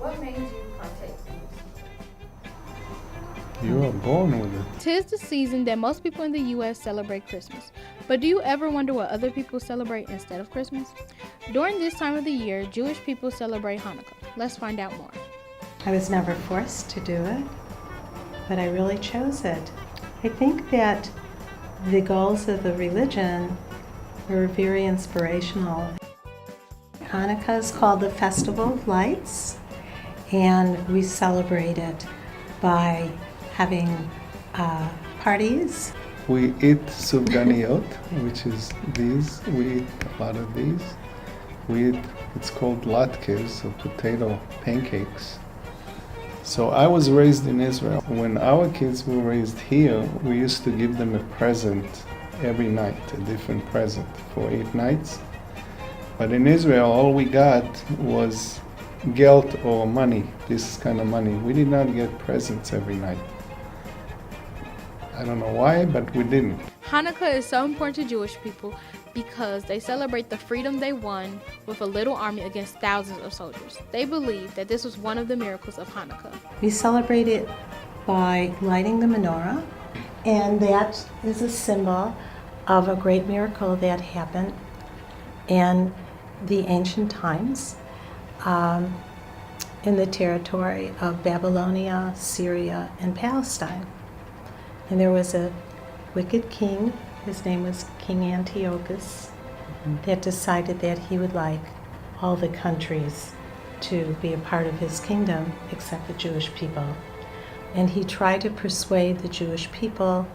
What made you partake in this? You were born with it. Tis the season that most people in the U.S. celebrate Christmas. But do you ever wonder what other people celebrate instead of Christmas? During this time of the year, Jewish people celebrate Hanukkah. Let's find out more. I was never forced to do it, but I really chose it. I think that the goals of the religion were very inspirational. Hanukkah is called the Festival of Lights, and we celebrate it by having parties. We eat sufganiyot, which is these. We eat a lot of these. We eat, it's called latkes, so potato pancakes. So I was raised in Israel. When our kids were raised here, we used to give them a present every night, a different present for 8 nights. But in Israel, all we got was gelt or money, this kind of money. We did not get presents every night. I don't know why, but we didn't. Hanukkah is so important to Jewish people because they celebrate the freedom they won with a little army against thousands of soldiers. They believe that this was one of the miracles of Hanukkah. We celebrate it by lighting the menorah, and that is a symbol of a great miracle that happened in the ancient times in the territory of Babylonia, Syria, and Palestine. And there was a wicked king, his name was King Antiochus, that decided that he would like all the countries to be a part of his kingdom except the Jewish people. And he tried to persuade the Jewish people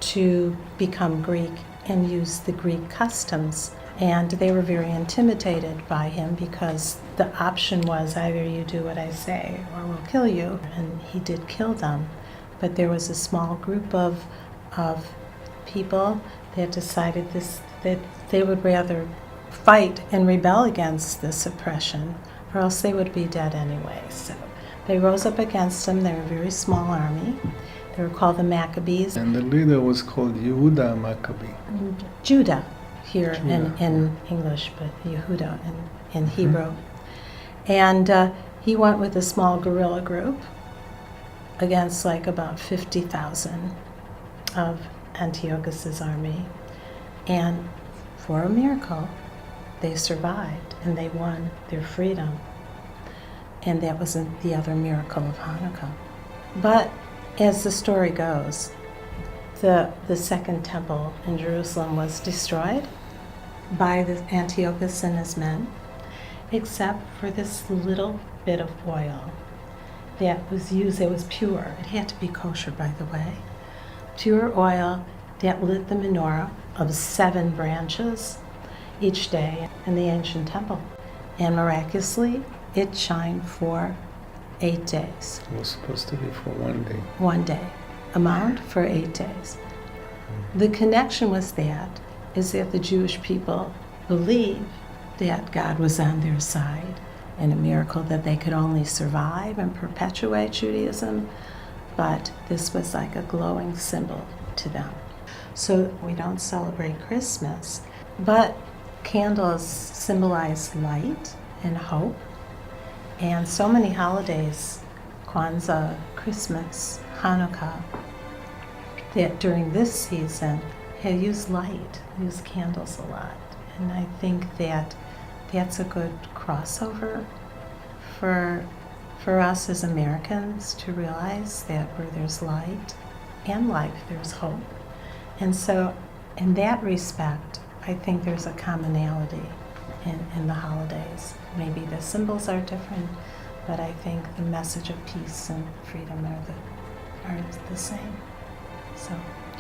to become Greek and use the Greek customs. And they were very intimidated by him because the option was either you do what I say or we'll kill you. And he did kill them. But there was a small group of people that decided that they would rather fight and rebel against this oppression, or else they would be dead anyway. So they rose up against them. They were a very small army. They were called the Maccabees. And the leader was called Yehuda Maccabee. Judah here in English, but Yehuda in Hebrew. And he went with a small guerrilla group against like about 50,000 of Antiochus's army. And for a miracle, they survived and they won their freedom. And that was the other miracle of Hanukkah. But as the story goes, the second temple in Jerusalem was destroyed by Antiochus and his men, except for this little bit of oil that was used. It was pure. It had to be kosher, by the way. Pure oil that lit the menorah of 7 branches each day in the ancient temple. And miraculously, it shined for 8 days. It was supposed to be for 1 day. 1 day. Amount for 8 days. The connection was that the Jewish people believed that God was on their side, and a miracle that they could only survive and perpetuate Judaism, but this was like a glowing symbol to them. So we don't celebrate Christmas, but candles symbolize light and hope, and so many holidays, Kwanzaa, Christmas, Hanukkah, that during this season have used light, used candles a lot. And I think that that's a good crossover for us as Americans to realize that where there's light and life, there's hope. And so in that respect, I think there's a commonality in the holidays. Maybe the symbols are different, but I think the message of peace and freedom are the same. So.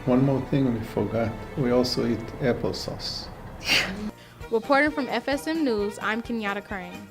One more thing we forgot. We also eat applesauce. Reporting from FSM News, I'm Kinyada Craine.